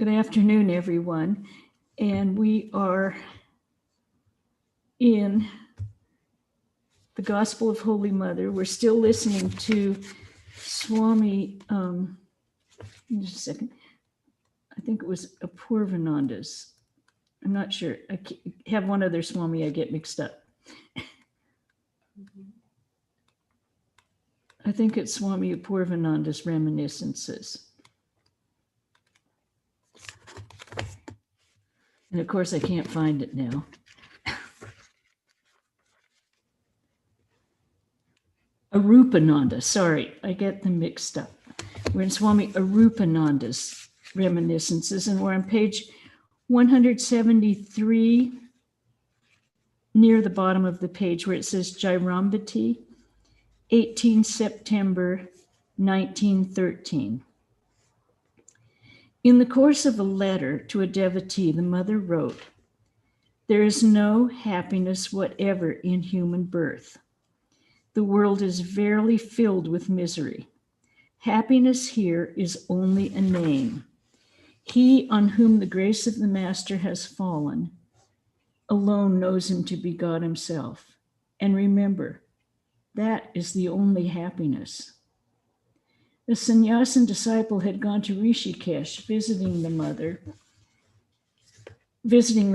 Good afternoon, everyone. And we are in the Gospel of Holy Mother. We're still listening to Swami, just a second. I think it was Apurvananda's. I'm not sure. I have one other Swami I get mixed up. I think it's Swami Apurvananda's Reminiscences. And of course, I can't find it now. Arupananda, sorry, I get them mixed up. We're in Swami Arupananda's Reminiscences, and we're on page 173, near the bottom of the page where it says Jairambati, 18 September 1913. In the course of a letter to a devotee, the mother wrote, "There is no happiness whatever in human birth. The world is verily filled with misery. Happiness here is only a name. He on whom the grace of the Master has fallen alone knows him to be God himself. And remember, that is the only happiness." The sannyasin disciple had gone to Rishikesh visiting the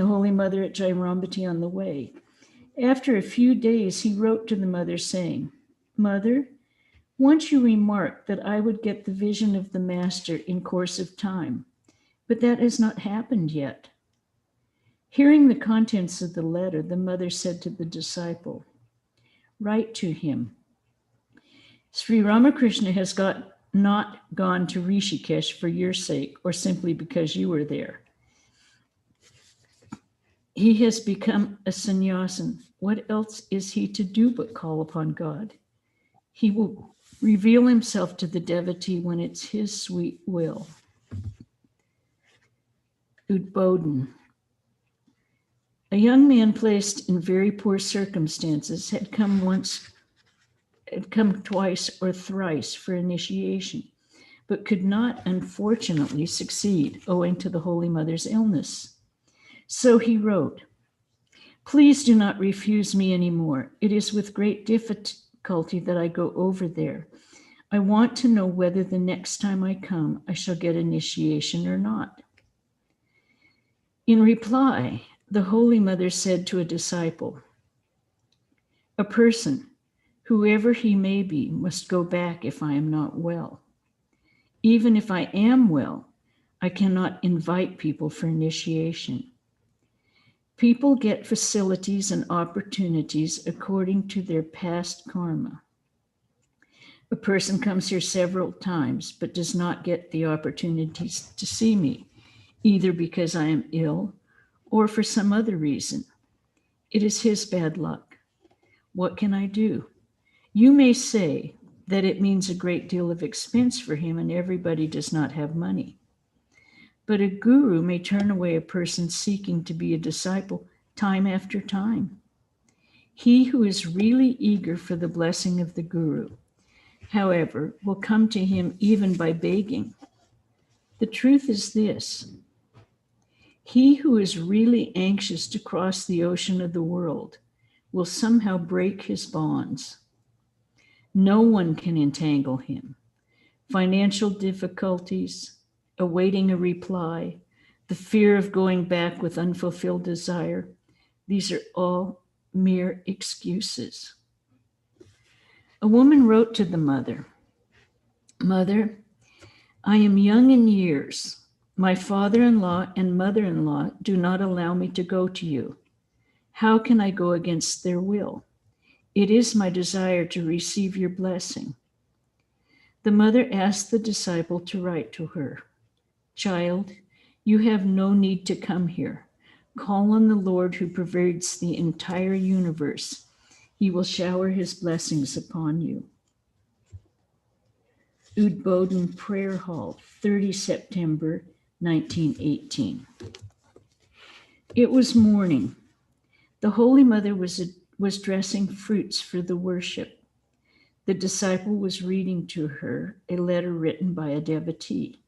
Holy Mother at Jairambati on the way. After a few days, he wrote to the mother saying, "Mother, once you remarked that I would get the vision of the Master in course of time, but that has not happened yet." Hearing the contents of the letter, the mother said to the disciple, "Write to him. Sri Ramakrishna has not gone to Rishikesh for your sake or simply because you were there. He has become a sannyasin. What else is he to do but call upon God? He will reveal himself to the devotee when it's his sweet will." Udbodhan. A young man placed in very poor circumstances had come twice or thrice for initiation, but could not, unfortunately, succeed owing to the Holy Mother's illness. So he wrote, "Please do not refuse me anymore. It is with great difficulty that I go over there. I want to know whether the next time I come, I shall get initiation or not." In reply, the Holy Mother said to a disciple, "A person, whoever he may be, must go back if I am not well. Even if I am well, I cannot invite people for initiation. People get facilities and opportunities according to their past karma. A person comes here several times but does not get the opportunities to see me, either because I am ill or for some other reason. It is his bad luck. What can I do? You may say that it means a great deal of expense for him and everybody does not have money. But a guru may turn away a person seeking to be a disciple time after time. He who is really eager for the blessing of the guru, however, will come to him even by begging. The truth is this: he who is really anxious to cross the ocean of the world will somehow break his bonds. No one can entangle him. Financial difficulties, awaiting a reply, the fear of going back with unfulfilled desire, these are all mere excuses." A woman wrote to the mother, "Mother, I am young in years. My father-in-law and mother-in-law do not allow me to go to you. How can I go against their will? It is my desire to receive your blessing." The mother asked the disciple to write to her, "Child, you have no need to come here. Call on the Lord who pervades the entire universe. He will shower his blessings upon you." Udbodhan Prayer Hall, 30 September 1918. It was morning. The Holy Mother was dressing fruits for the worship. The disciple was reading to her a letter written by a devotee.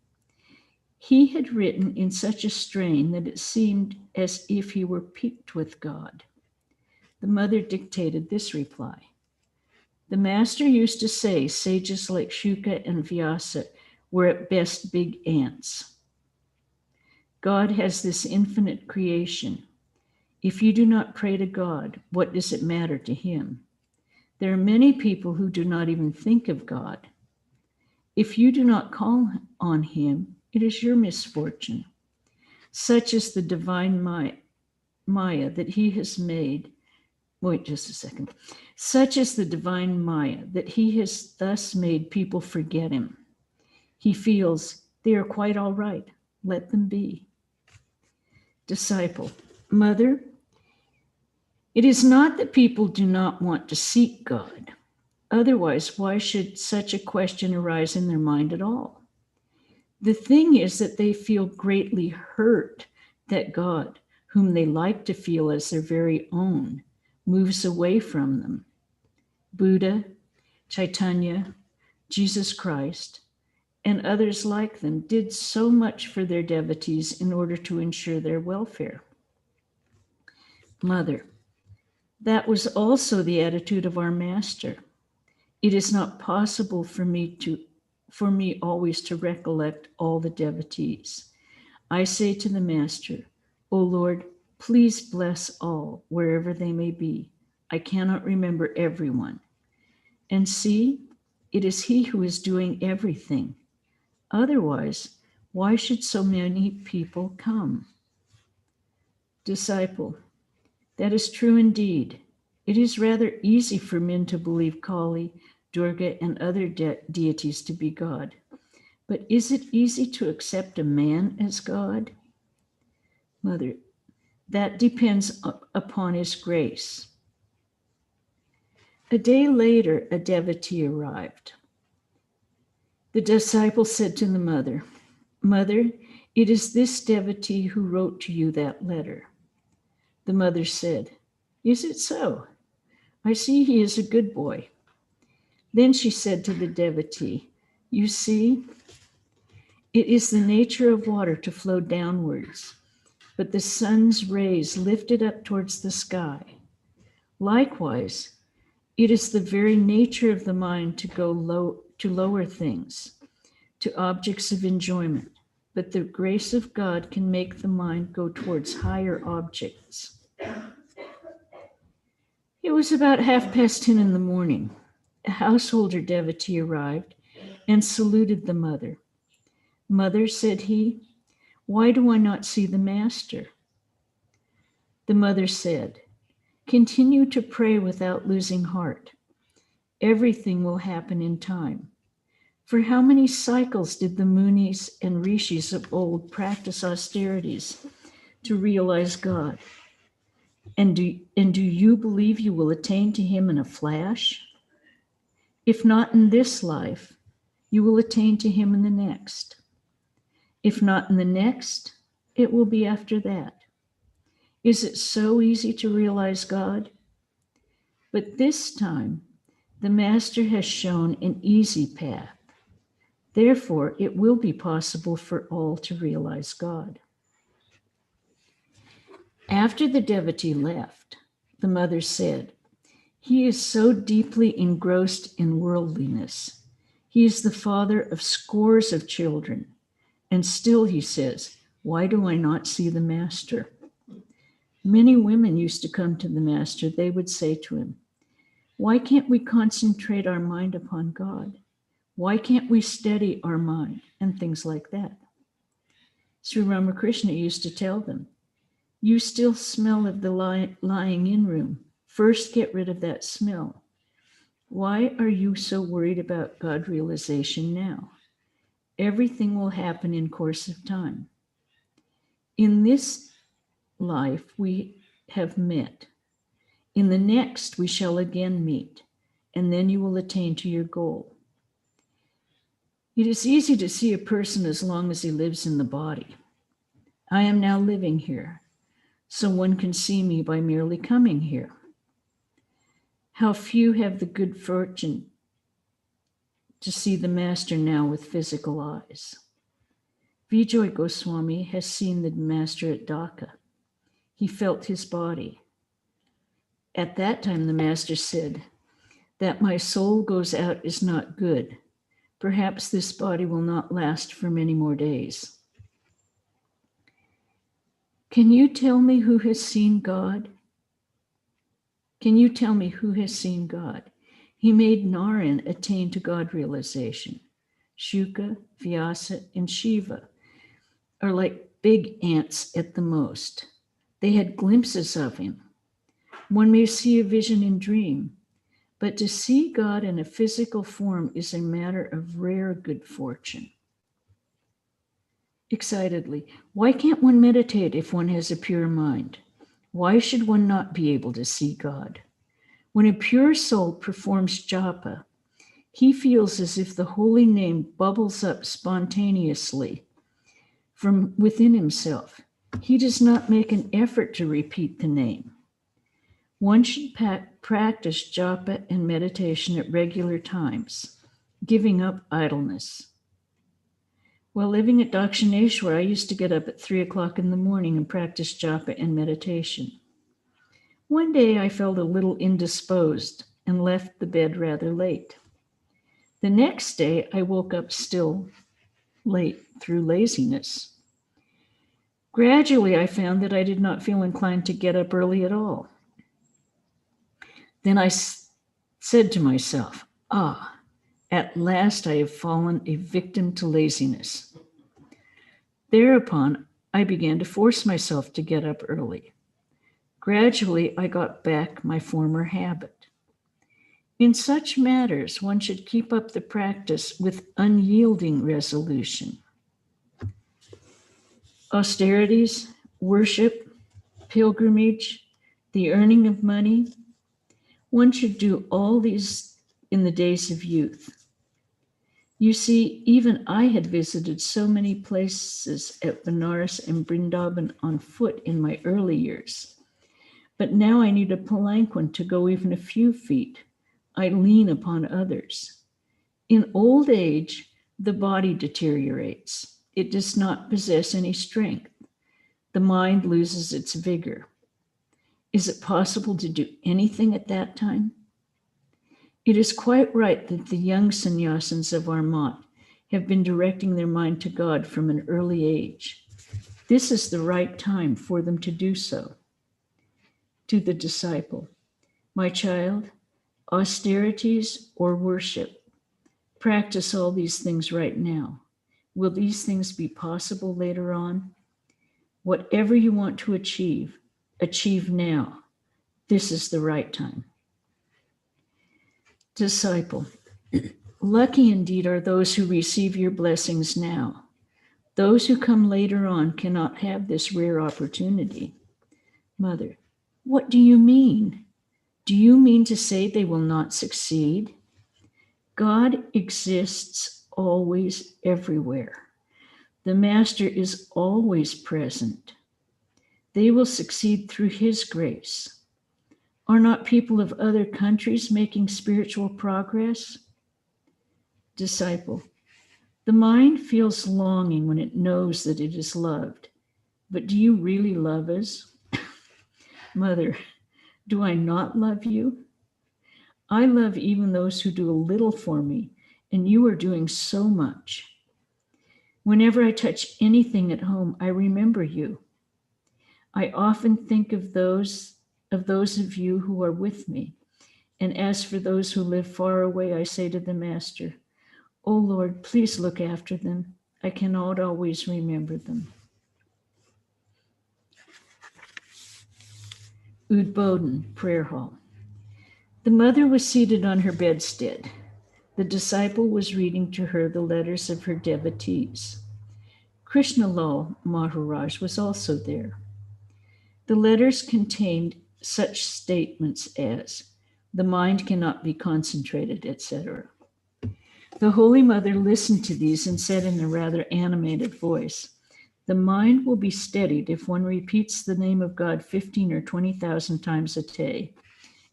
He had written in such a strain that it seemed as if he were piqued with God. The mother dictated this reply. The master used to say sages like Shuka and Vyasa were at best big ants. God has this infinite creation. If you do not pray to God, what does it matter to him? There are many people who do not even think of God. If you do not call on him, it is your misfortune. Such is the divine Maya that he has made. Wait just a second. Such is the divine Maya that he has thus made people forget him. He feels they are quite all right. Let them be. Disciple, Mother, it is not that people do not want to seek God. Otherwise, why should such a question arise in their mind at all? The thing is that they feel greatly hurt that God, whom they like to feel as their very own, moves away from them. Buddha, Chaitanya, Jesus Christ, and others like them did so much for their devotees in order to ensure their welfare. Mother, that was also the attitude of our master. It is not possible for me always to recollect all the devotees. I say to the master, O Lord, please bless all wherever they may be. I cannot remember everyone. And see, it is he who is doing everything. Otherwise, why should so many people come? Disciple, that is true indeed. It is rather easy for men to believe Kali, Durga, and other deities to be God. But is it easy to accept a man as God? Mother, that depends upon his grace. A day later, a devotee arrived. The disciple said to the mother, Mother, it is this devotee who wrote to you that letter. The mother said, Is it so? I see he is a good boy. Then she said to the devotee, You see, it is the nature of water to flow downwards, but the sun's rays lifted up towards the sky. Likewise, it is the very nature of the mind to go low to lower things, to objects of enjoyment, but the grace of God can make the mind go towards higher objects. It was about 10:30 in the morning. A householder devotee arrived and saluted the mother. Mother, said he, why do I not see the master? The mother said, continue to pray without losing heart. Everything will happen in time. For how many cycles did the Munis and Rishis of old practice austerities to realize God? And do you believe you will attain to him in a flash? If not in this life, you will attain to him in the next. If not in the next, it will be after that. Is it so easy to realize God? But this time, the Master has shown an easy path. Therefore, it will be possible for all to realize God. After the devotee left, the mother said, he is so deeply engrossed in worldliness. He is the father of scores of children. And still he says, why do I not see the master? Many women used to come to the master. They would say to him, why can't we concentrate our mind upon God? Why can't we steady our mind? And things like that. Sri Ramakrishna used to tell them, you still smell of the lying in room. First, get rid of that smell. Why are you so worried about God realization now? Everything will happen in course of time. In this life, we have met. In the next, we shall again meet, and then you will attain to your goal. It is easy to see a person as long as he lives in the body. I am now living here, so one can see me by merely coming here. How few have the good fortune to see the master now with physical eyes. Vijay Goswami has seen the master at Dhaka. He felt his body. At that time, the master said, "That my soul goes out is not good. Perhaps this body will not last for many more days." Can you tell me who has seen God? Can you tell me who has seen God? He made Narayan attain to God realization. Shuka, Vyasa, and Shiva are like big ants at the most. They had glimpses of him. One may see a vision in dream, but to see God in a physical form is a matter of rare good fortune. Excitedly, why can't one meditate if one has a pure mind? Why should one not be able to see God? When a pure soul performs japa, he feels as if the holy name bubbles up spontaneously from within himself. He does not make an effort to repeat the name. One should practice japa and meditation at regular times, giving up idleness. While living at Dakshineshwar, I used to get up at 3 o'clock in the morning and practice japa and meditation. One day I felt a little indisposed and left the bed rather late. The next day I woke up still late through laziness. Gradually I found that I did not feel inclined to get up early at all. Then I said to myself, at last I have fallen a victim to laziness. Thereupon, I began to force myself to get up early. Gradually, I got back my former habit. In such matters, one should keep up the practice with unyielding resolution. Austerities, worship, pilgrimage, the earning of money, one should do all these in the days of youth. You see, even I had visited so many places at Benares and Vrindavan on foot in my early years. But now I need a palanquin to go even a few feet. I lean upon others. In old age, the body deteriorates. It does not possess any strength. The mind loses its vigor. Is it possible to do anything at that time? It is quite right that the young sannyasins of our mat have been directing their mind to God from an early age. This is the right time for them to do so. To the disciple, my child, austerities or worship, practice all these things right now. Will these things be possible later on? Whatever you want to achieve, achieve now. This is the right time. Disciple, lucky indeed are those who receive your blessings now. Those who come later on cannot have this rare opportunity. Mother, what do you mean? Do you mean to say they will not succeed? God exists always everywhere. The Master is always present. They will succeed through his grace. Are not people of other countries making spiritual progress? Disciple, the mind feels longing when it knows that it is loved. But do you really love us? Mother, do I not love you? I love even those who do a little for me, and you are doing so much. Whenever I touch anything at home, I remember you. I often think of those of you who are with me. And as for those who live far away, I say to the Master, "Oh Lord, please look after them. I cannot always remember them." Udbodhan, prayer hall. The mother was seated on her bedstead. The disciple was reading to her the letters of her devotees. Krishnalal Maharaj was also there. The letters contained such statements as, "The mind cannot be concentrated," etc. The Holy Mother listened to these and said in a rather animated voice, "The mind will be steadied if one repeats the name of God 15 or 20,000 times a day.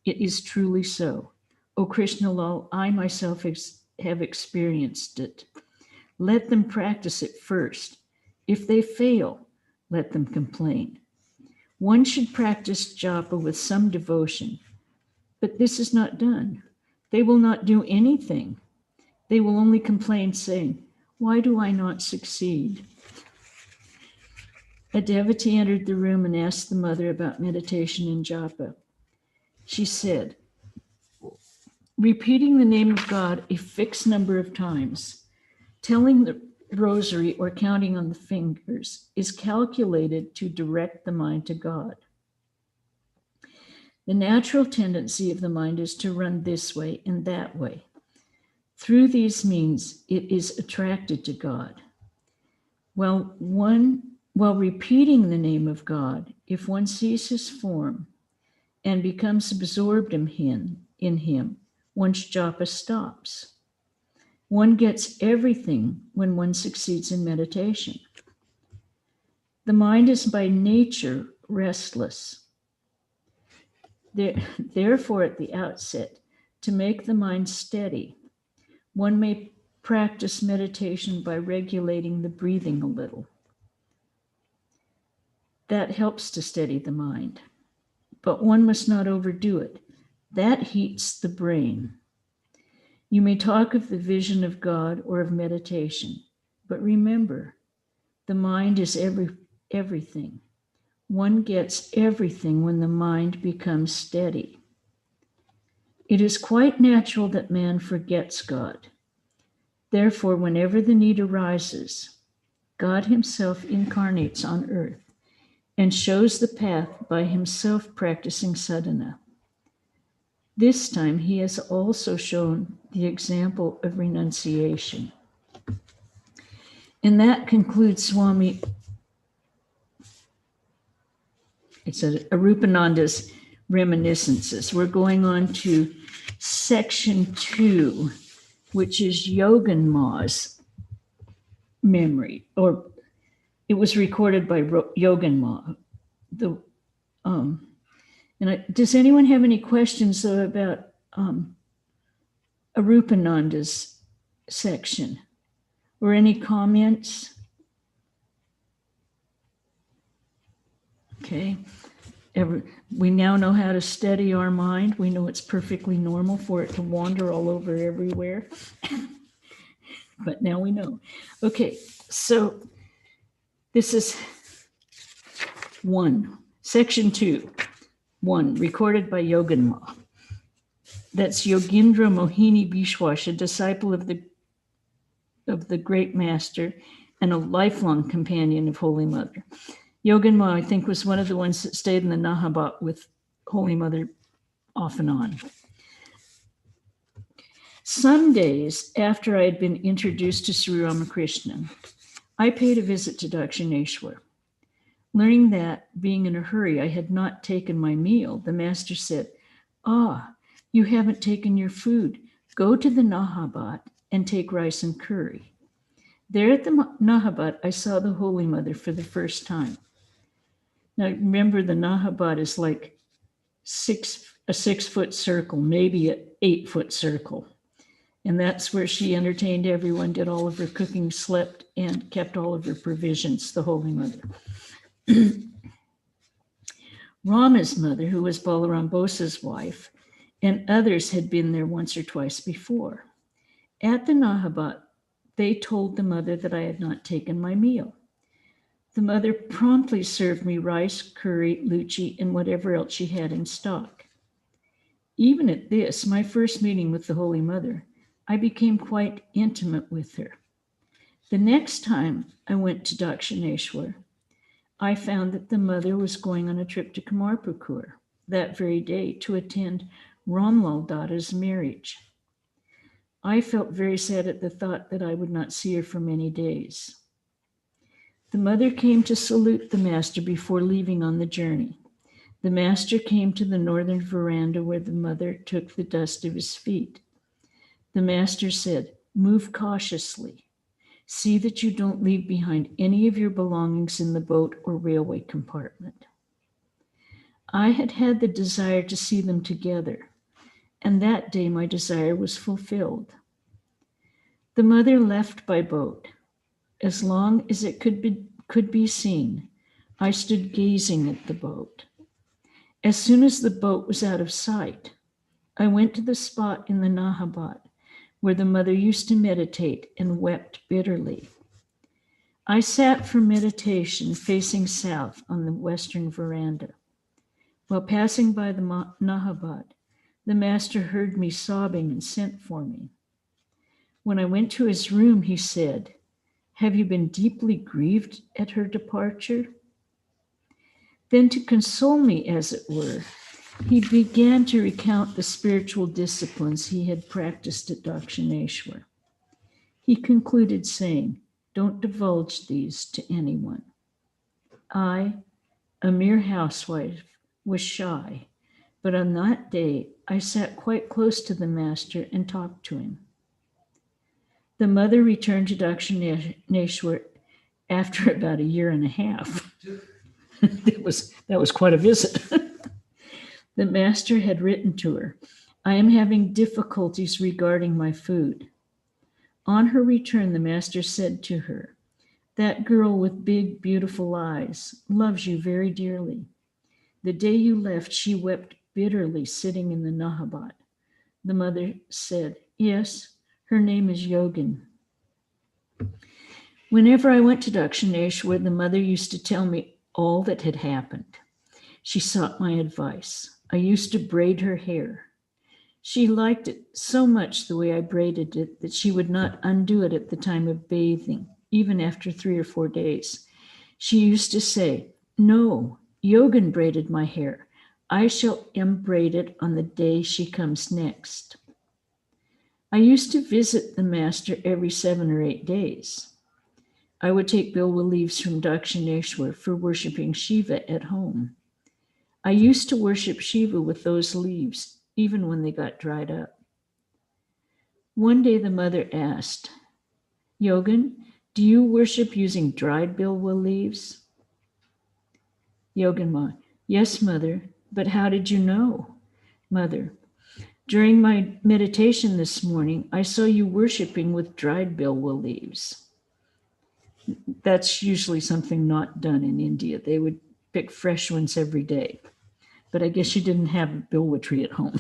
It is truly so. O Krishnalal, I myself have experienced it. Let them practice it first. If they fail, let them complain. One should practice japa with some devotion, but this is not done. They will not do anything. They will only complain, saying, "Why do I not succeed?" A devotee entered the room and asked the mother about meditation and japa. She said, repeating the name of God a fixed number of times, telling the rosary or counting on the fingers is calculated to direct the mind to God. The natural tendency of the mind is to run this way and that way. Through these means, it is attracted to God. While repeating the name of God, if one sees his form and becomes absorbed in him, one's japa stops. One gets everything when one succeeds in meditation. The mind is by nature restless. Therefore, at the outset, to make the mind steady, one may practice meditation by regulating the breathing a little. That helps to steady the mind, but one must not overdo it. That heats the brain. You may talk of the vision of God or of meditation, but remember, the mind is everything. One gets everything when the mind becomes steady. It is quite natural that man forgets God. Therefore, whenever the need arises, God himself incarnates on earth and shows the path by himself practicing sadhana. This time, he has also shown the example of renunciation. And that concludes Swami Arupananda's reminiscences. We're going on to section 2, which is Yogin Ma's memory, or it was recorded by Yogin Ma. Does anyone have any questions though about Arupananda's section, or any comments? Okay. We now know how to steady our mind. We know it's perfectly normal for it to wander all over everywhere. But now we know. Okay, so this is section 2, recorded by Yogin Ma. That's Yogindra Mohini Bishwash, a disciple of the great master and a lifelong companion of Holy Mother. Yogin Ma, I think, was one of the ones that stayed in the Nahabat with Holy Mother off and on. Some days after I had been introduced to Sri Ramakrishna, I paid a visit to Dakshineshwar. Learning that, being in a hurry, I had not taken my meal, the master said, you haven't taken your food. Go to the Nahabat and take rice and curry. There at the Nahabat, I saw the Holy Mother for the first time. Now, remember, the Nahabat is like a 6-foot circle, maybe an 8-foot circle. And that's where she entertained everyone, did all of her cooking, slept, and kept all of her provisions, the Holy Mother. Rama's mother, who was Balaram Bosa's wife, and others had been there once or twice before. At the Nahabat, they told the mother that I had not taken my meal. The mother promptly served me rice, curry, luchi, and whatever else she had in stock. Even at this, my first meeting with the Holy Mother, I became quite intimate with her. The next time I went to Dakshineshwar, I found that the mother was going on a trip to Kamarpukur that very day to attend Ramlal Datta's marriage. I felt very sad at the thought that I would not see her for many days. The mother came to salute the master before leaving on the journey. The master came to the northern veranda where the mother took the dust of his feet. The master said, "Move cautiously. See that you don't leave behind any of your belongings in the boat or railway compartment." I had had the desire to see them together, and that day my desire was fulfilled. The mother left by boat. As long as it could could be seen, I stood gazing at the boat. As soon as the boat was out of sight, I went to the spot in the Nahabat where the mother used to meditate and wept bitterly. I sat for meditation facing south on the western veranda. While passing by the Nahabat, the master heard me sobbing and sent for me. When I went to his room, he said, "Have you been deeply grieved at her departure?" Then, to console me, as it were, he began to recount the spiritual disciplines he had practiced at Dakshineshwar. He concluded saying, "Don't divulge these to anyone." I, a mere housewife, was shy, but on that day I sat quite close to the master and talked to him. The mother returned to Dakshineshwar after about a year and a half. That was quite a visit. The master had written to her, "I am having difficulties regarding my food." On her return, the master said to her, "That girl with big, beautiful eyes loves you very dearly. The day you left, she wept bitterly sitting in the Nahabat." The mother said, "Yes, her name is Yogin." Whenever I went to Dakshineshwar, the mother used to tell me all that had happened. She sought my advice. I used to braid her hair. She liked it so much the way I braided it that she would not undo it at the time of bathing, even after 3 or 4 days. She used to say, "No, Yogin braided my hair. I shall unbraid it on the day she comes next." I used to visit the master every 7 or 8 days. I would take bilwa leaves from Dakshineshwar for worshiping Shiva at home. I used to worship Shiva with those leaves, even when they got dried up. One day the mother asked, "Yogin, do you worship using dried bilwa leaves?" Yogin Ma, "Yes, mother, but how did you know?" Mother, "During my meditation this morning, I saw you worshiping with dried bilwa leaves." That's usually something not done in India. They would pick fresh ones every day. But I guess you didn't have a bilwa tree at home.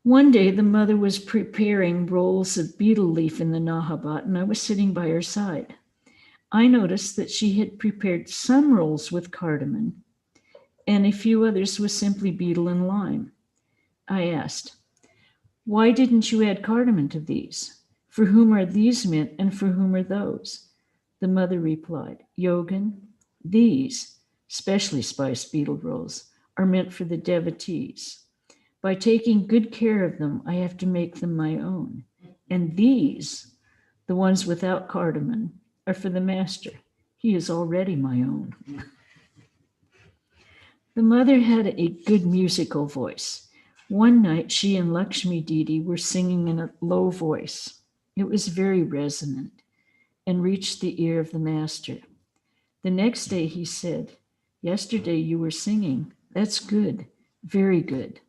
One day, the mother was preparing rolls of betel leaf in the Nahabat, and I was sitting by her side. I noticed that she had prepared some rolls with cardamom and a few others with simply betel and lime. I asked, "Why didn't you add cardamom to these? For whom are these meant and for whom are those?" The mother replied, "Yogin, these, specially spiced betel rolls, are meant for the devotees. By taking good care of them, I have to make them my own. And these, the ones without cardamom, are for the master. He is already my own." The mother had a good musical voice. One night, she and Lakshmi Didi were singing in a low voice. It was very resonant and reached the ear of the master. The next day he said, "Yesterday you were singing. That's good, very good."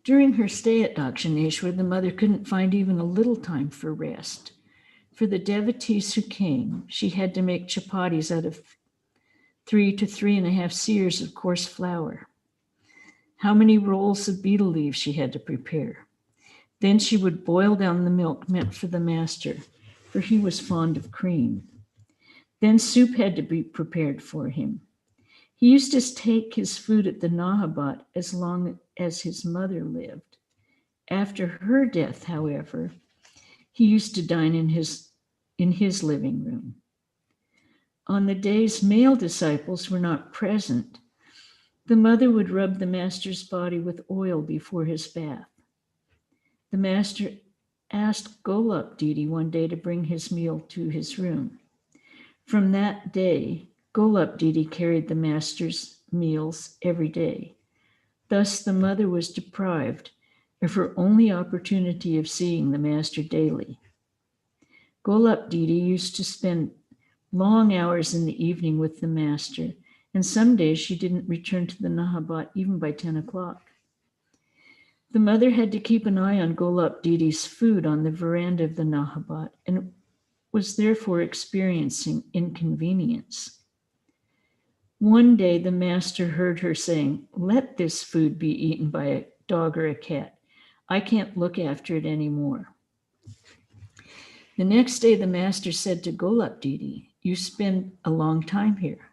During her stay at Dakshineshwar, the mother couldn't find even a little time for rest. For the devotees who came, she had to make chapatis out of 3 to 3.5 seers of coarse flour. How many rolls of betel leaves she had to prepare. Then she would boil down the milk meant for the master, for he was fond of cream. Then soup had to be prepared for him. He used to take his food at the Nahabat as long as his mother lived. After her death, however, he used to dine in his living room. On the days male disciples were not present, the mother would rub the master's body with oil before his bath. The master asked Golap Didi one day to bring his meal to his room. From that day, Golap Didi carried the master's meals every day. Thus, the mother was deprived of her only opportunity of seeing the master daily. Golap Didi used to spend long hours in the evening with the master, and some days she didn't return to the Nahabat even by 10 o'clock. The mother had to keep an eye on Golap Didi's food on the veranda of the Nahabat, and was therefore experiencing inconvenience. One day the master heard her saying, "Let this food be eaten by a dog or a cat. I can't look after it anymore." The next day the master said to Golap Didi, "You spend a long time here.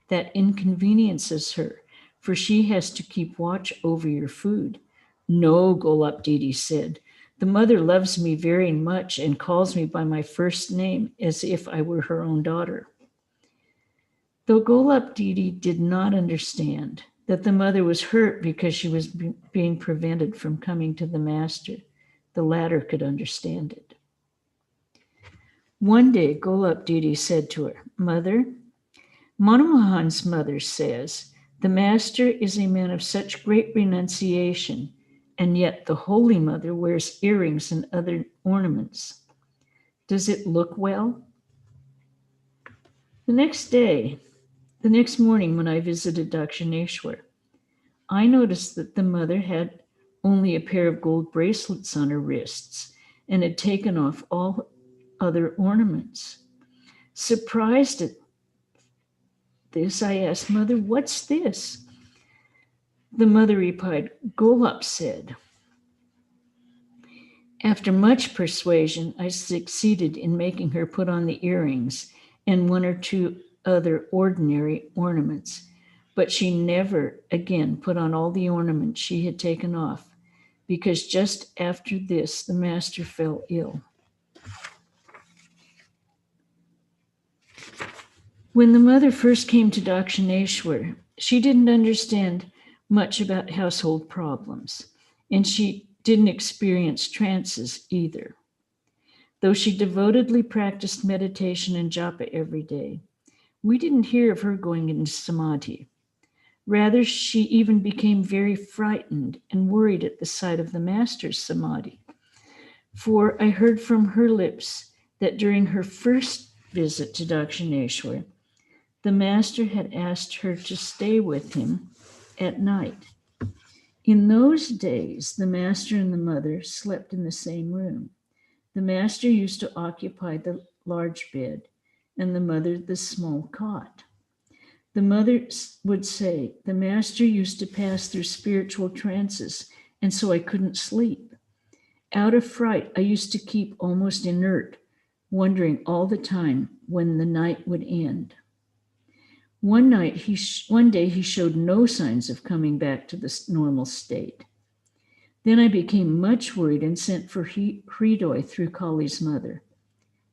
That inconveniences her, for she has to keep watch over your food." "No," Golap Didi said. "The mother loves me very much and calls me by my first name as if I were her own daughter." Though Golap Didi did not understand that the mother was hurt because she was being prevented from coming to the master, the latter could understand it. One day, Golap Didi said to her, "Mother, Manomohan's mother says, the master is a man of such great renunciation, and yet the Holy Mother wears earrings and other ornaments. Does it look well?" The next morning when I visited Dakshineshwar, I noticed that the mother had only a pair of gold bracelets on her wrists and had taken off all other ornaments. Surprised at this, I asked, "Mother, what's this?" The mother replied, "Golap said." After much persuasion, I succeeded in making her put on the earrings and one or two other ordinary ornaments, but she never again put on all the ornaments she had taken off, because just after this, the master fell ill. When the mother first came to Dakshineshwar, she didn't understand much about household problems, and she didn't experience trances either. Though she devotedly practiced meditation and japa every day, we didn't hear of her going into samadhi. Rather, she even became very frightened and worried at the sight of the master's samadhi. For I heard from her lips that during her first visit to Dakshineshwar, the master had asked her to stay with him at night. In those days, the master and the mother slept in the same room. The master used to occupy the large bed and the mother the small cot. The mother would say, "The master used to pass through spiritual trances, and so I couldn't sleep. Out of fright, I used to keep almost inert, wondering all the time when the night would end." One day he showed no signs of coming back to the normal state. Then I became much worried and sent for Hridoy through Kali's mother,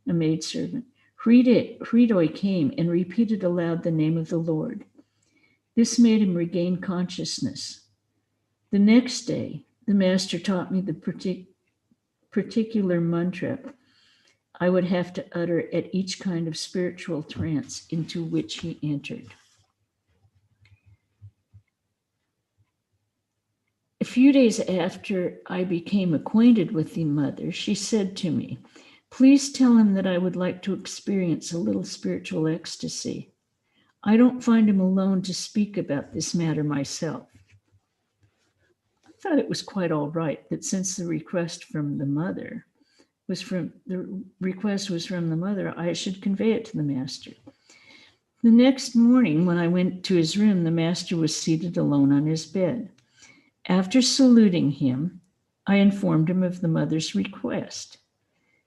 a maidservant. Hridoy came and repeated aloud the name of the Lord. This made him regain consciousness. The next day, the master taught me the particular mantra I would have to utter at each kind of spiritual trance into which he entered. A few days after I became acquainted with the mother, she said to me, "Please tell him that I would like to experience a little spiritual ecstasy. I don't find him alone to speak about this matter myself." I thought it was quite all right that since the request was from the mother, I should convey it to the master. The next morning, when I went to his room, the master was seated alone on his bed. After saluting him, I informed him of the mother's request.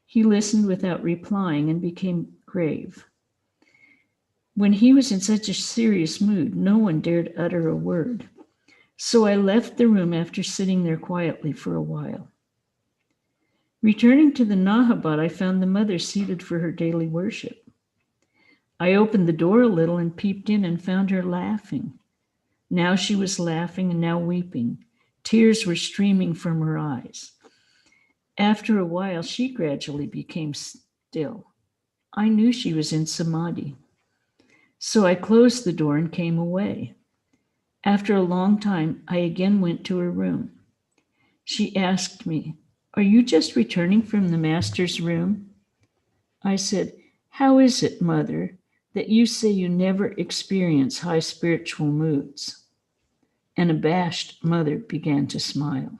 He listened without replying and became grave. When he was in such a serious mood, no one dared utter a word. So I left the room after sitting there quietly for a while. Returning to the Nahabad, I found the mother seated for her daily worship. I opened the door a little and peeped in and found her laughing. Now she was laughing and now weeping. Tears were streaming from her eyes. After a while, she gradually became still. I knew she was in samadhi. So I closed the door and came away. After a long time, I again went to her room. She asked me, "Are you just returning from the master's room?" I said, "How is it, mother, that you say you never experience high spiritual moods?" An abashed mother began to smile.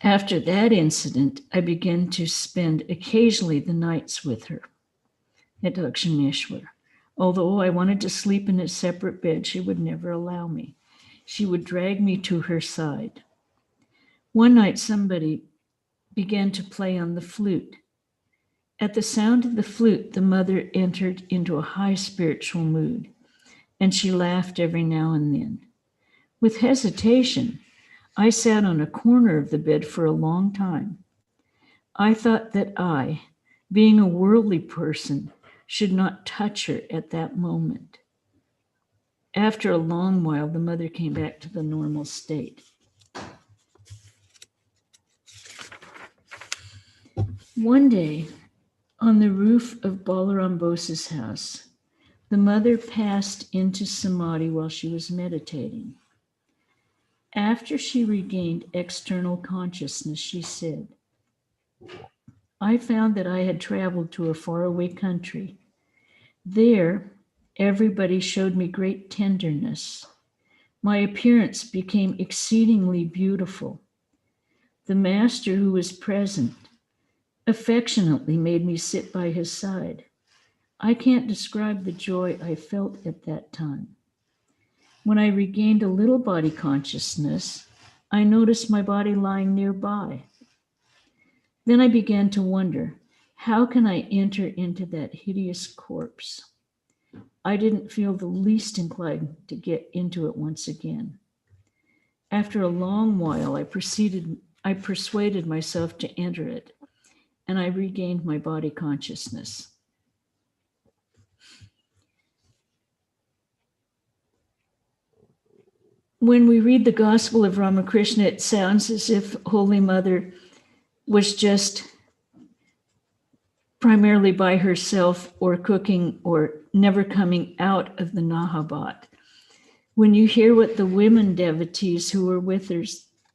After that incident, I began to spend occasionally the nights with her at Dakshineshwar. Although I wanted to sleep in a separate bed, she would never allow me. She would drag me to her side. One night, somebody began to play on the flute. At the sound of the flute, the mother entered into a high spiritual mood, and she laughed every now and then. With hesitation, I sat on a corner of the bed for a long time. I thought that I, being a worldly person, should not touch her at that moment. After a long while, the mother came back to the normal state. One day, on the roof of Balaram Bose's house, the mother passed into samadhi while she was meditating. After she regained external consciousness, she said, I found that I had traveled to a faraway country. There, everybody showed me great tenderness. My appearance became exceedingly beautiful. The master who was present affectionately made me sit by his side. I can't describe the joy I felt at that time. When I regained a little body consciousness, I noticed my body lying nearby. Then I began to wonder, how can I enter into that hideous corpse? I didn't feel the least inclined to get into it once again. After a long while, I persuaded myself to enter it, and I regained my body consciousness. When we read the Gospel of Ramakrishna, it sounds as if Holy Mother was just primarily by herself or cooking or never coming out of the Nahabat. When you hear what the women devotees who were with her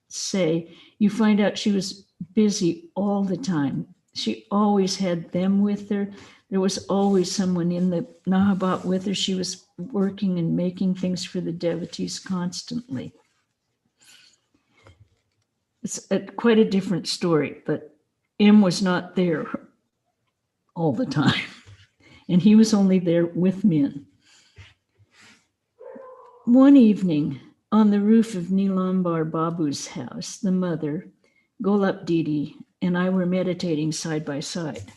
say, you find out she was busy all the time. She always had them with her. There was always someone in the Nahabat with her. She was working and making things for the devotees constantly. It's quite a different story, but M was not there all the time, and he was only there with men. One evening, on the roof of Nilambar Babu's house, the mother, Golap Didi, and I were meditating side by side.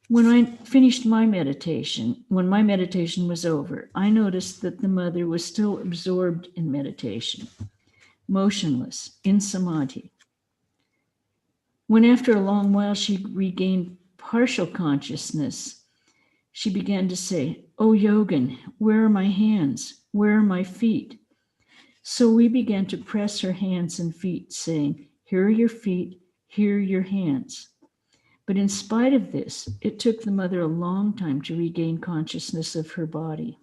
When I finished my meditation, when my meditation was over, I noticed that the mother was still absorbed in meditation, motionless, in samadhi. When after a long while she regained partial consciousness, she began to say, "Oh, Yogin, where are my hands? Where are my feet?" So we began to press her hands and feet, saying, "Here are your feet, here are your hands." But in spite of this, it took the mother a long time to regain consciousness of her body.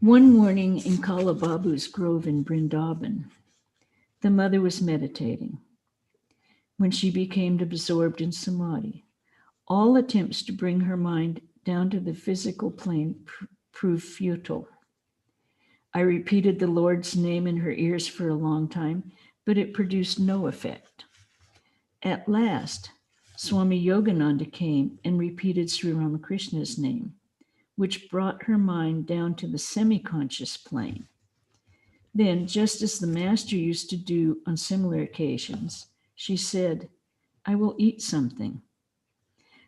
One morning in Kala Babu's grove in Vrindavan, the mother was meditating when she became absorbed in samadhi. All attempts to bring her mind down to the physical plane proved futile. I repeated the Lord's name in her ears for a long time, but it produced no effect. At last, Swami Yogananda came and repeated Sri Ramakrishna's name, which brought her mind down to the semi-conscious plane. Then, just as the master used to do on similar occasions, she said, "I will eat something."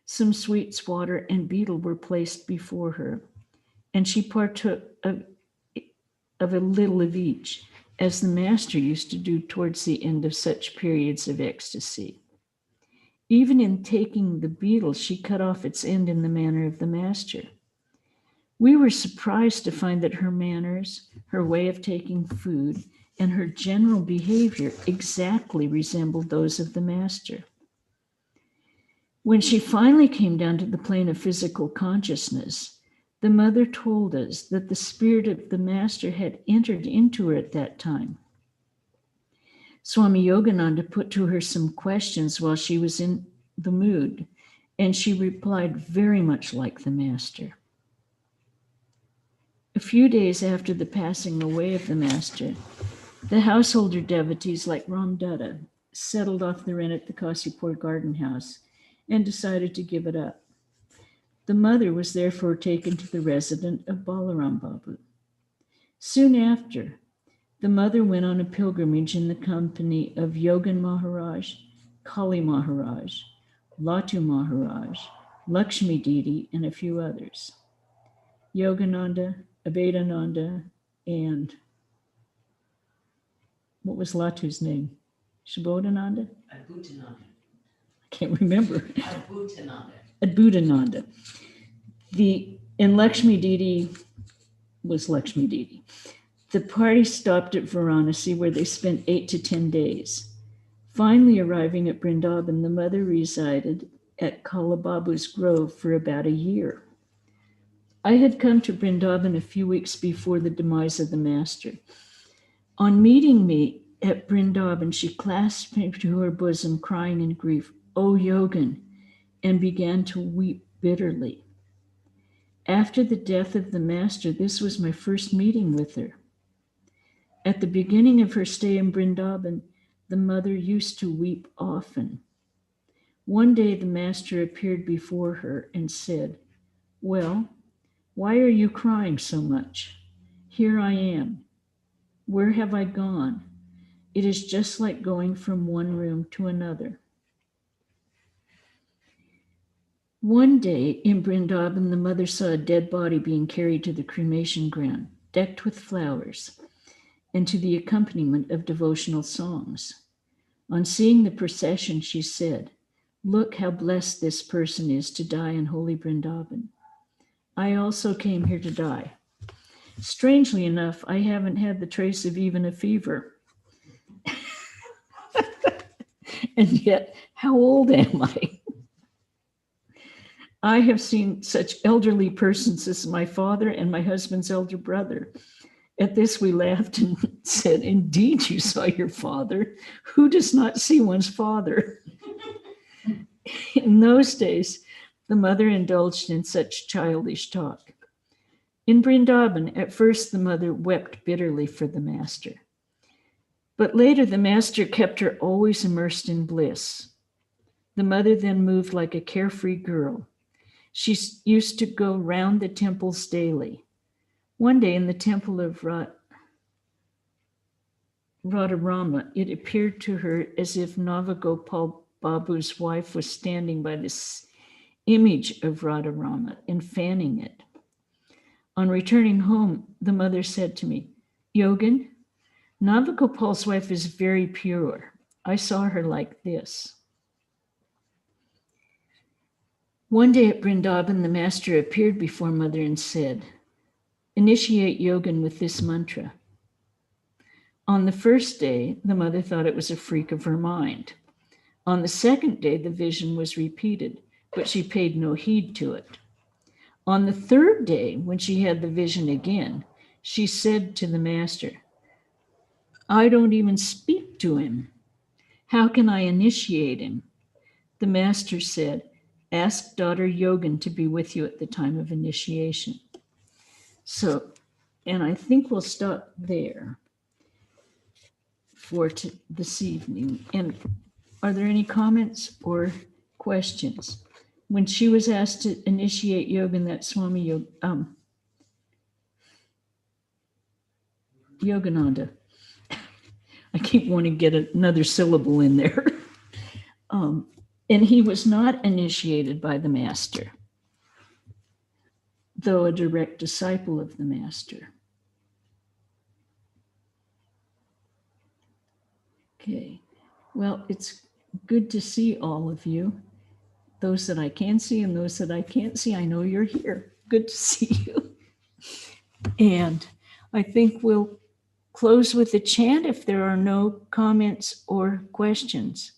Some sweets, water, and betel were placed before her, and she partook of a little of each, as the master used to do towards the end of such periods of ecstasy. Even in taking the betel, she cut off its end in the manner of the master. We were surprised to find that her manners, her way of taking food, and her general behavior exactly resembled those of the master. When she finally came down to the plane of physical consciousness, the mother told us that the spirit of the master had entered into her at that time. Swami Yogananda put to her some questions while she was in the mood, and she replied very much like the master. A few days after the passing away of the master, The householder devotees like Ram Dutta settled off the rent at the Kasipur garden house and decided to give it up. The mother was therefore taken to the residence of Balaram Babu. Soon after, the mother went on a pilgrimage in the company of Yogin Maharaj, Kali Maharaj, Latu Maharaj, Lakshmi Didi, and a few others. Yogananda, Abhedananda, and what was Latu's name? Subodhananda? Adbhutananda. I can't remember. Adbhutananda. Adbhutananda. And Lakshmi Didi was Lakshmi Didi. The party stopped at Varanasi, where they spent 8 to 10 days. Finally arriving at Vrindavan, the mother resided at Kalababu's grove for about a year. I had come to Vrindavan a few weeks before the demise of the master. On meeting me at Vrindavan, she clasped me to her bosom, crying in grief, "O Yogin," and began to weep bitterly. After the death of the master, this was my first meeting with her. At the beginning of her stay in Vrindavan, the mother used to weep often. One day the master appeared before her and said, "Well, why are you crying so much? Here I am. Where have I gone? It is just like going from one room to another." One day in Vrindavan, the mother saw a dead body being carried to the cremation ground, decked with flowers, and to the accompaniment of devotional songs. On seeing the procession, she said, "Look how blessed this person is to die in holy Vrindavan. I also came here to die. Strangely enough, I haven't had the trace of even a fever. And yet, how old am I? I have seen such elderly persons as my father and my husband's elder brother." At this, we laughed and said, "Indeed, you saw your father. Who does not see one's father?" In those days, the mother indulged in such childish talk. In Vrindavan, at first, the mother wept bitterly for the master. But later, the master kept her always immersed in bliss. The mother then moved like a carefree girl. She used to go round the temples daily. One day in the temple of Radharama, it appeared to her as if Navagopal Babu's wife was standing by this image of Radharama and fanning it. On returning home, the mother said to me, "Yogin, Navagopal's wife is very pure. I saw her like this." One day at Vrindavan, the master appeared before mother and said, "Initiate Yogin with this mantra." On the first day, the mother thought it was a freak of her mind. On the second day, the vision was repeated, but she paid no heed to it. On the third day, when she had the vision again, she said to the master, "I don't even speak to him. How can I initiate him?" The master said, "Ask daughter Yogin to be with you at the time of initiation." So, and I think we'll stop there for this evening. And are there any comments or questions? When she was asked to initiate Yogin, that Swami Yogananda, I keep wanting to get another syllable in there. And he was not initiated by the master, though a direct disciple of the master. Okay, well, it's good to see all of you. Those that I can see and those that I can't see, I know you're here. Good to see you. And I think we'll close with a chant if there are no comments or questions.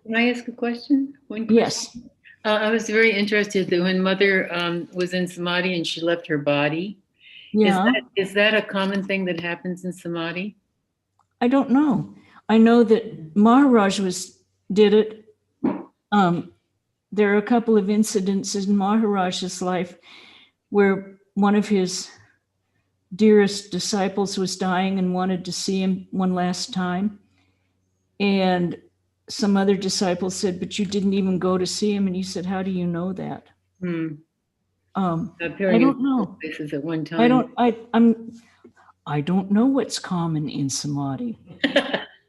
Can I ask a question? One question? Yes. I was very interested that when Mother was in Samadhi and she left her body. Yeah. Is that a common thing that happens in Samadhi? I don't know. I know that Maharaj did it. There are a couple of incidents in Maharaj's life where one of his dearest disciples was dying and wanted to see him one last time. And some other disciples said, but you didn't even go to see him. And he said, how do you know that? I don't know. Places at one time. I don't know what's common in samadhi.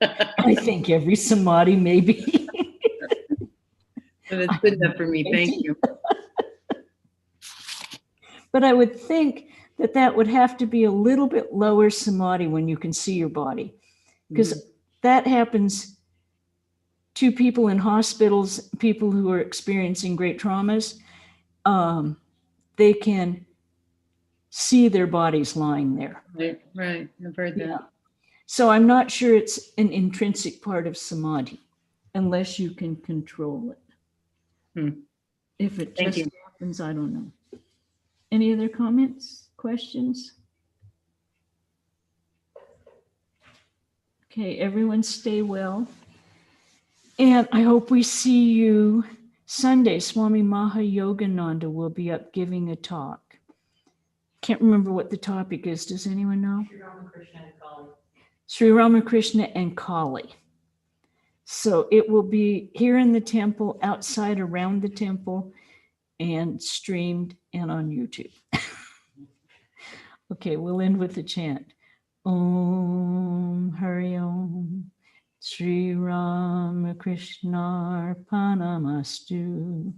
I think every samadhi may be. That's good enough for me. Thank you. But I would think that that would have to be a little bit lower samadhi when you can see your body, because that happens to people in hospitals, people who are experiencing great traumas. They can see their bodies lying there. Right. I've heard that. Yeah. So I'm not sure it's an intrinsic part of samadhi, unless you can control it. If it just happens, I don't know. Any other comments, questions? Okay, everyone stay well. And I hope we see you Sunday. Swami Yogananda will be up giving a talk. Can't remember what the topic is. Does anyone know? Sri Ramakrishna and Kali. So it will be here in the temple, outside around the temple, and streamed and on YouTube. Okay, we'll end with a chant. Om Hari Om Sri Ramakrishnaprana Namastu.